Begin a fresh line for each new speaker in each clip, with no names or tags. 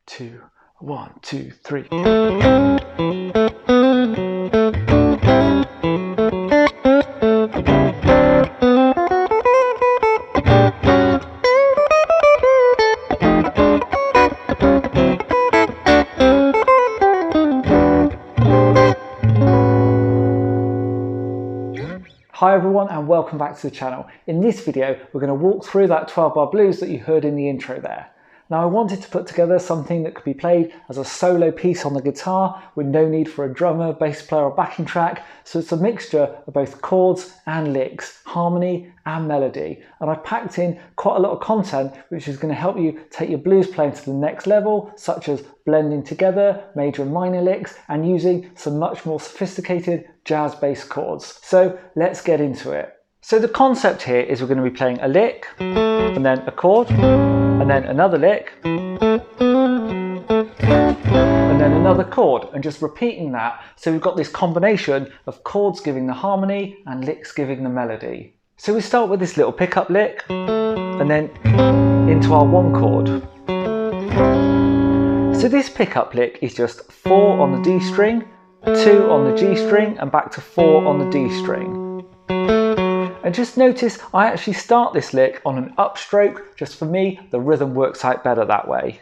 2, 1, 2, 3. Hi everyone and welcome back to the channel. In this video we're going to walk through that 12-bar blues that you heard in the intro there. Now I wanted to put together something that could be played as a solo piece on the guitar with no need for a drummer, bass player or backing track, so it's a mixture of both chords and licks, harmony and melody. And I've packed in quite a lot of content which is going to help you take your blues playing to the next level, such as blending together major and minor licks and using some much more sophisticated jazz-based chords. So let's get into it. So the concept here is we're going to be playing a lick, and then a chord, and then another lick, and then another chord, and just repeating that. So we've got this combination of chords giving the harmony and licks giving the melody. So we start with this little pickup lick, and then into our one chord. So this pickup lick is just 4 on the D string, 2 on the G string, and back to 4 on the D string. And just notice I actually start this lick on an upstroke. Just for me, the rhythm works out better that way.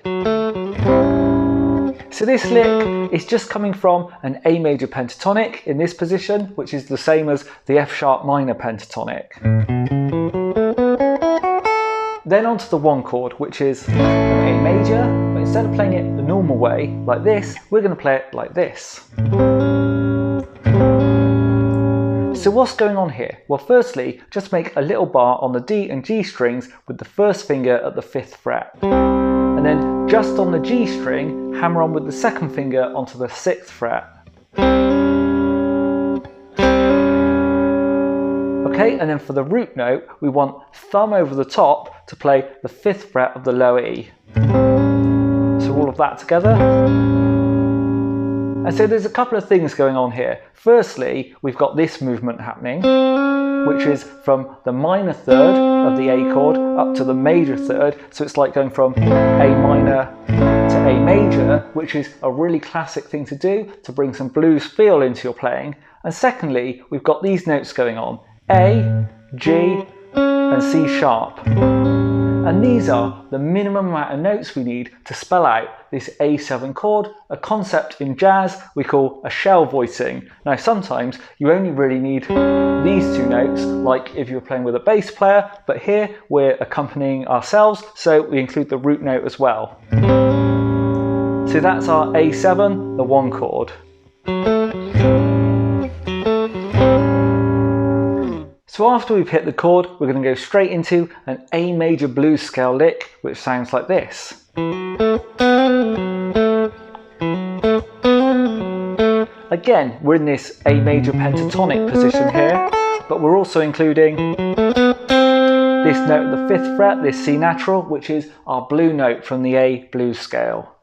So this lick is just coming from an A major pentatonic in this position, which is the same as the F sharp minor pentatonic. Then onto the one chord, which is an A major, but instead of playing it the normal way, like this, we're going to play it like this. So what's going on here? Well, firstly, just make a little bar on the D and G strings with the first finger at the 5th fret. And then just on the G string, hammer on with the second finger onto the 6th fret. Okay, and then for the root note, we want thumb over the top to play the 5th fret of the lower E. So all of that together. And so there's a couple of things going on here. Firstly, we've got this movement happening, which is from the minor third of the A chord up to the major third. So it's like going from A minor to A major, which is a really classic thing to do to bring some blues feel into your playing. And secondly, we've got these notes going on: A, G, and C sharp. And these are the minimum amount of notes we need to spell out this A7 chord, a concept in jazz we call a shell voicing. Now sometimes you only really need these two notes, like if you're playing with a bass player, but here we're accompanying ourselves, so we include the root note as well. So that's our A7, the one chord. So after we've hit the chord, we're going to go straight into an A major blues scale lick, which sounds like this. Again, we're in this A major pentatonic position here, but we're also including this note at the 5th fret, this C natural, which is our blue note from the A blues scale.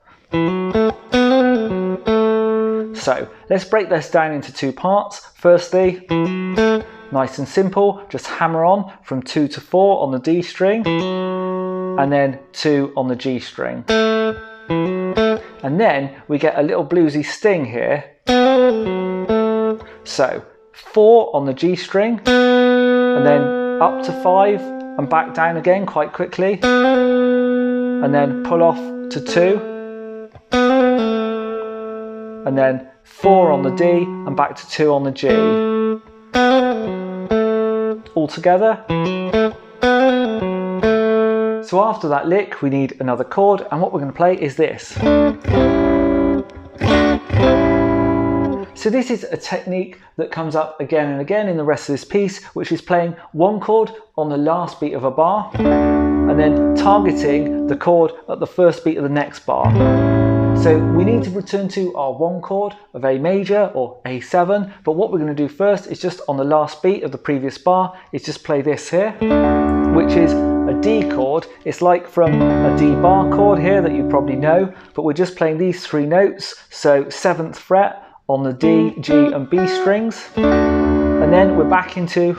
So let's break this down into two parts. Firstly, nice and simple, just hammer on from 2 to 4 on the D string, and then 2 on the G string. And then we get a little bluesy sting here. So 4 on the G string, and then up to 5 and back down again quite quickly, and then pull off to 2, and then 4 on the D and back to 2 on the G. All together. So after that lick we need another chord, and what we're going to play is this. So this is a technique that comes up again and again in the rest of this piece, which is playing one chord on the last beat of a bar and then targeting the chord at the first beat of the next bar. So we need to return to our one chord of A major or A7, but what we're going to do first is just on the last beat of the previous bar is just play this here, which is a D chord. It's like from a D bar chord here that you probably know, but we're just playing these 3 notes. So 7th fret on the D, G and B strings, and then we're back into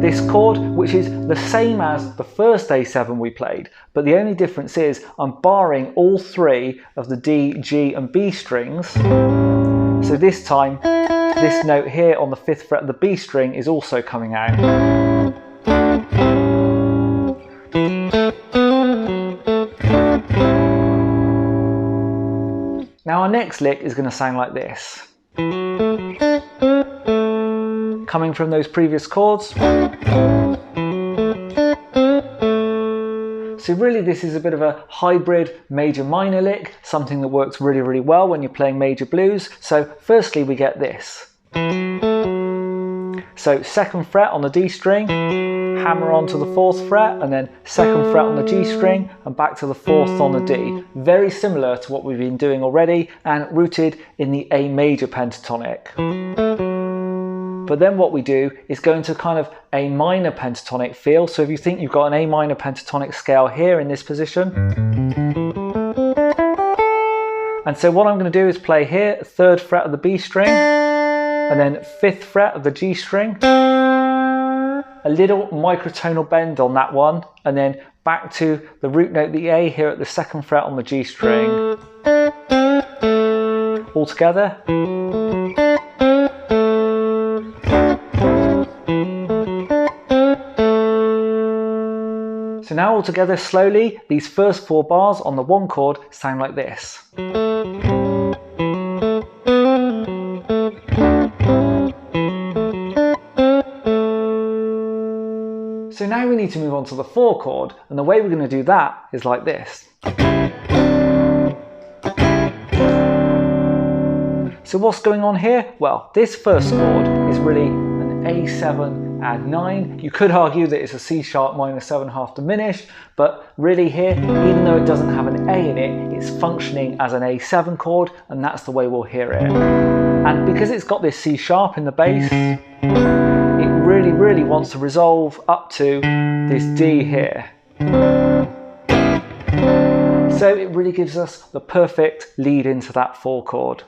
this chord, which is the same as the first A7 we played, but the only difference is I'm barring all three of the D, G and B strings. So this time, this note here on the 5th fret of the B string is also coming out. Now our next lick is going to sound like this. Coming from those previous chords. So really this is a bit of a hybrid major minor lick, something that works really, really well when you're playing major blues. So firstly we get this. So 2nd fret on the D string, hammer on to the 4th fret, and then 2nd fret on the G string and back to the 4th on the D. Very similar to what we've been doing already and rooted in the A major pentatonic. But then what we do is go into kind of a minor pentatonic feel. So if you think you've got an A minor pentatonic scale here in this position. And so what I'm going to do is play here, 3rd fret of the B string, and then 5th fret of the G string. A little microtonal bend on that one, and then back to the root note, the A, here at the 2nd fret on the G string. All together. So now all together slowly, these first 4 bars on the 1 chord sound like this. So now we need to move on to the 4 chord, and the way we're going to do that is like this. So what's going on here? Well, this first chord is really an A7 add 9. You could argue that it's a C sharp minor 7 half diminished, but really here, even though it doesn't have an A in it, it's functioning as an A7 chord, and that's the way we'll hear it. And because it's got this C sharp in the bass, it really wants to resolve up to this D here. So it really gives us the perfect lead into that 4 chord.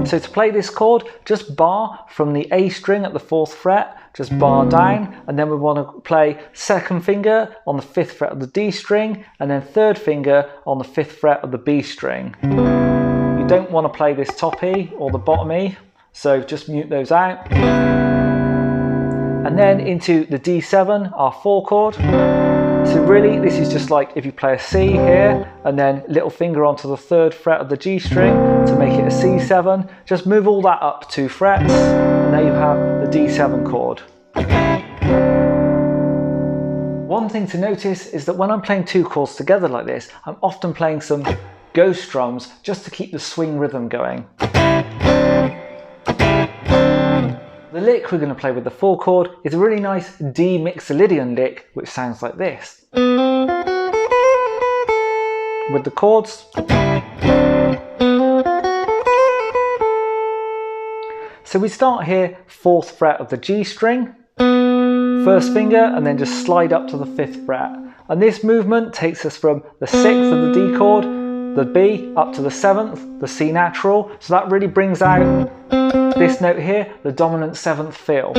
So to play this chord, just bar from the A string at the 4th fret, just bar down, and then we want to play 2nd finger on the 5th fret of the D string, and then 3rd finger on the 5th fret of the B string. You don't want to play this top E or the bottom E, so just mute those out. And then into the D7, our 4 chord. So really this is just like if you play a C here and then little finger onto the 3rd fret of the G string to make it a C7. Just move all that up 2 frets and there you have the D7 chord. One thing to notice is that when I'm playing 2 chords together like this, I'm often playing some ghost drums just to keep the swing rhythm going. The lick we're going to play with the 4 chord is a really nice D Mixolydian lick, which sounds like this. With the chords. So we start here, 4th fret of the G string, 1st finger, and then just slide up to the 5th fret. And this movement takes us from the 6th of the D chord, the B, up to the 7th, the C natural. So that really brings out this note here, the dominant 7th feel.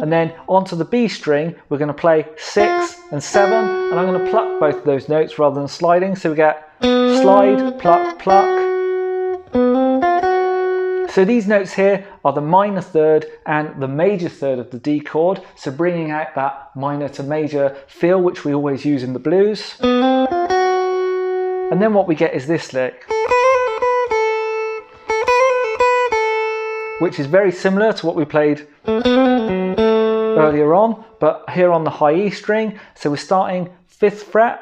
And then onto the B string, we're going to play 6 and 7, and I'm going to pluck both of those notes rather than sliding. So we get slide, pluck, pluck. So these notes here are the minor 3rd and the major 3rd of the D chord, so bringing out that minor to major feel which we always use in the blues. And then what we get is this lick, which is very similar to what we played earlier on, but here on the high E string. So we're starting 5th fret,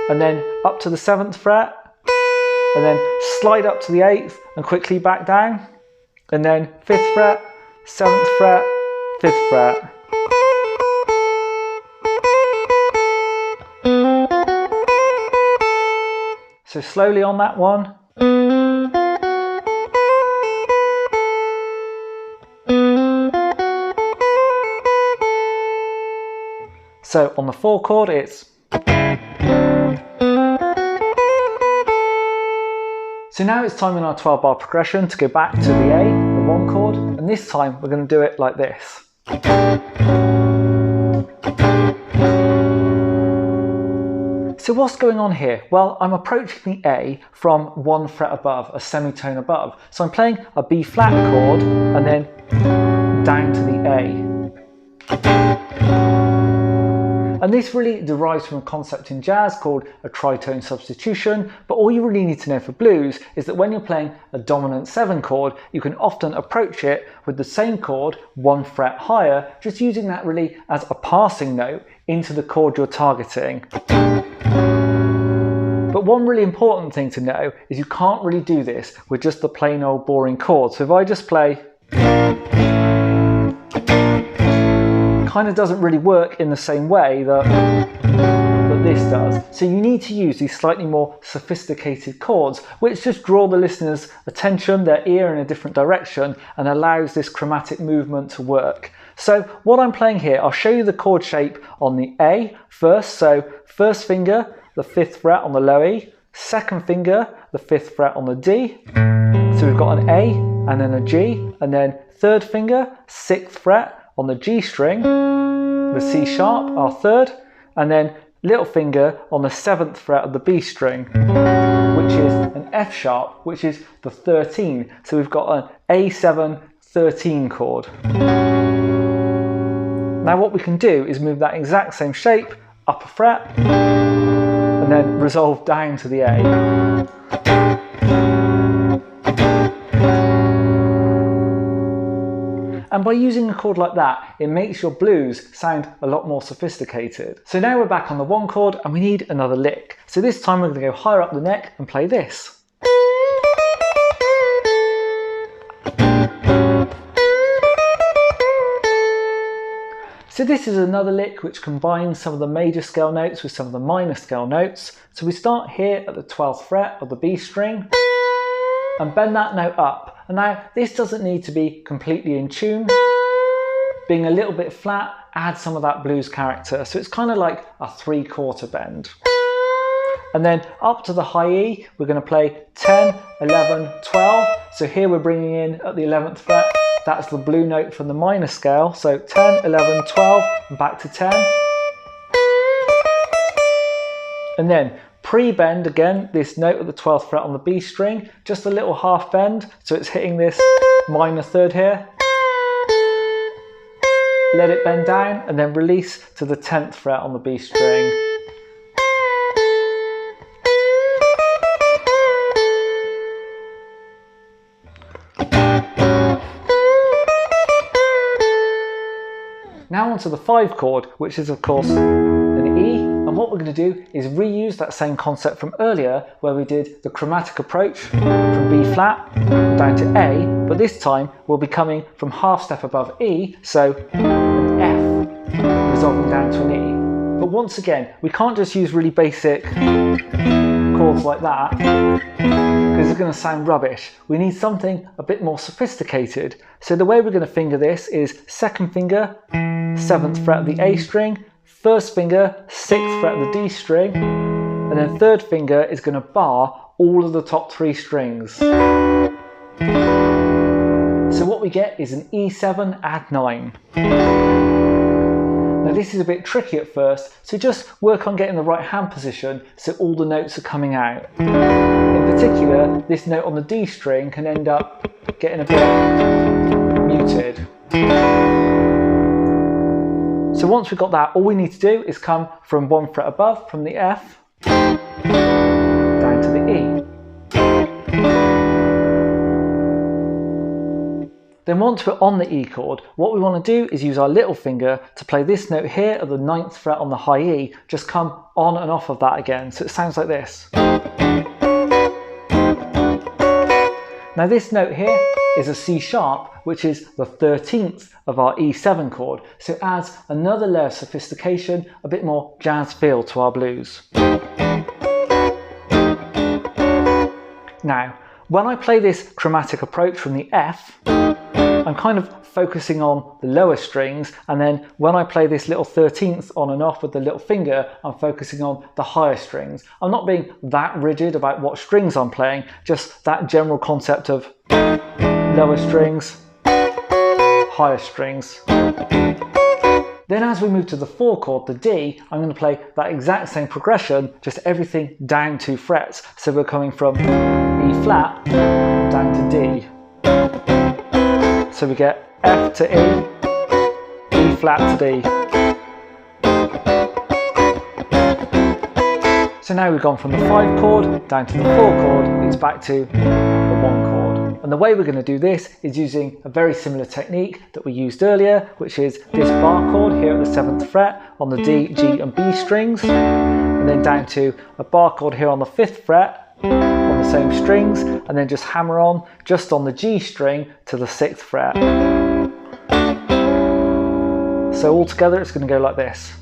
and then up to the 7th fret, and then slide up to the 8th and quickly back down, and then 5th fret, 7th fret, 5th fret. So slowly on that one. So on the 4 chord it's. So now it's time in our 12 bar progression to go back to the A, the 1 chord, and And this time we're going to do it like this. So what's going on here? Well, I'm approaching the A from 1 fret above, a semitone above. So I'm playing a B flat chord and then down to the A. And this really derives from a concept in jazz called a tritone substitution, but all you really need to know for blues is that when you're playing a dominant 7 chord, you can often approach it with the same chord 1 fret higher, just using that really as a passing note into the chord you're targeting. But one really important thing to know is you can't really do this with just the plain old boring chord. So if I just play, kind of doesn't really work in the same way that this does. So you need to use these slightly more sophisticated chords, which just draw the listener's attention, their ear in a different direction, and allows this chromatic movement to work. So what I'm playing here, I'll show you the chord shape on the A first. So first finger, the 5th fret on the low E, second finger, the 5th fret on the D. So we've got an A and then a G, and then third finger, 6th fret on the G string, the C sharp, our third, and then little finger on the 7th fret of the B string, which is an F sharp, which is the 13. So we've got an A7 13 chord. Now what we can do is move that exact same shape up a fret, and then resolve down to the A. And by using a chord like that, it makes your blues sound a lot more sophisticated. So now we're back on the 1 chord and we need another lick. So this time we're going to go higher up the neck and play this. So this is another lick which combines some of the major scale notes with some of the minor scale notes. So we start here at the 12th fret of the B string and bend that note up. And now this doesn't need to be completely in tune. Being a little bit flat adds some of that blues character. So it's kind of like a 3/4 bend. And then up to the high E, we're going to play 10, 11, 12. So here we're bringing in at the 11th fret. That's the blue note from the minor scale. So 10, 11, 12, and back to 10. And then pre-bend again, this note at the 12th fret on the B string, just a little half bend, so it's hitting this minor third here. Let it bend down and then release to the 10th fret on the B string. Now onto the 5 chord, which is of course an E. And what we're going to do is reuse that same concept from earlier where we did the chromatic approach from B flat down to A, but this time we'll be coming from half step above E, so an F resolving down to an E. But once again, we can't just use really basic chords like that because it's going to sound rubbish. We need something a bit more sophisticated. So the way we're going to finger this is second finger, 7th fret of the A string, first finger, 6th fret of the D string, and then third finger is going to bar all of the top 3 strings. So what we get is an E7 add 9. Now this is a bit tricky at first, so just work on getting the right hand position so all the notes are coming out. In particular, this note on the D string can end up getting a bit muted. So once we've got that, all we need to do is come from 1 fret above, from the F, down to the E. Then once we're on the E chord, what we want to do is use our little finger to play this note here at the 9th fret on the high E, just come on and off of that again, so it sounds like this. Now this note here is a C sharp, which is the 13th of our E7 chord, so it adds another layer of sophistication, a bit more jazz feel to our blues. Now, when I play this chromatic approach from the F, I'm kind of focusing on the lower strings, and then when I play this little 13th on and off with the little finger, I'm focusing on the higher strings. I'm not being that rigid about what strings I'm playing, just that general concept of lower strings, higher strings. Then as we move to the 4 chord, the D, I'm going to play that exact same progression, just everything down 2 frets. So we're coming from E flat down to D. So we get F to E, E flat to D. So now we've gone from the 5 chord down to the 4 chord, it's back to the 1 chord. And the way we're going to do this is using a very similar technique that we used earlier, which is this bar chord here at the 7th fret on the D, G and B strings, and then down to a bar chord here on the 5th fret on the same strings, and then just hammer on just on the G string to the 6th fret. So all together it's going to go like this.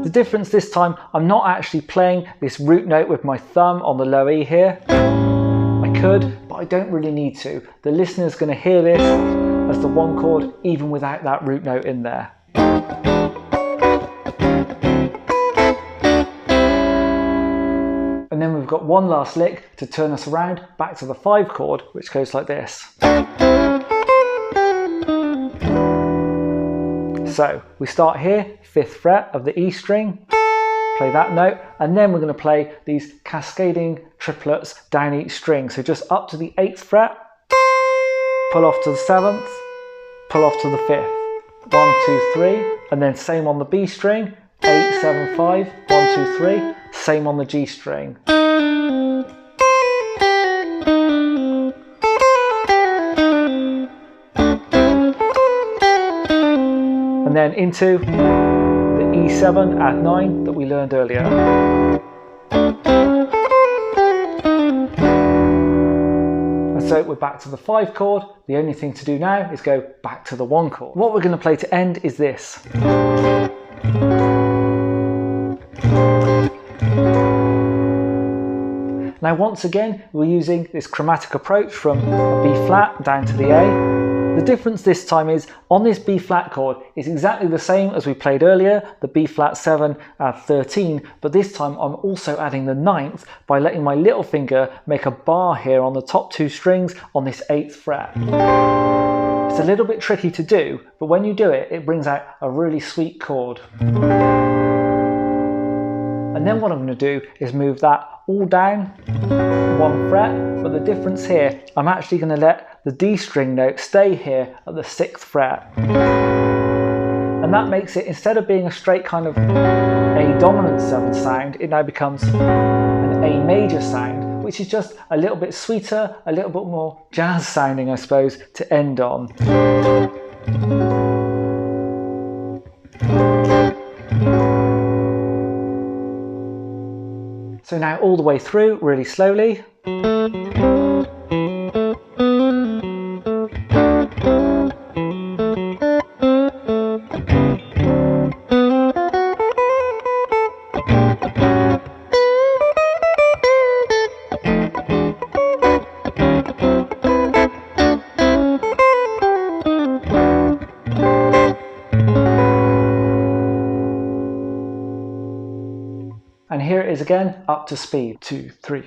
The difference this time, I'm not actually playing this root note with my thumb on the low E here. I could, but I don't really need to. The listener's going to hear this as the 1 chord even without that root note in there. And then we've got one last lick to turn us around back to the 5 chord, which goes like this. So we start here, 5th fret of the E string, play that note, and then we're going to play these cascading triplets down each string. So just up to the 8th fret, pull off to the 7th, pull off to the 5th. 1, 2, 3, and then same on the B string, 8, 7, 5, 1, 2, 3, same on the G string. And then into the E7 add 9 that we learned earlier. And so we're back to the 5 chord. The only thing to do now is go back to the 1 chord. What we're going to play to end is this. Now once again we're using this chromatic approach from B flat down to the A. The difference this time is on this B flat chord is exactly the same as we played earlier, the B flat 7 add 13, but this time I'm also adding the 9th by letting my little finger make a bar here on the top 2 strings on this 8th fret. It's a little bit tricky to do, but when you do it, it brings out a really sweet chord. And then what I'm going to do is move that all down 1 fret, but the difference here, I'm actually going to let the D string note stay here at the 6th fret. And that makes it, instead of being a straight kind of A dominant 7 sound, it now becomes an A major sound, which is just a little bit sweeter, a little bit more jazz sounding, I suppose, to end on. So now all the way through, really slowly. And here it is again, up to speed. 2, 3.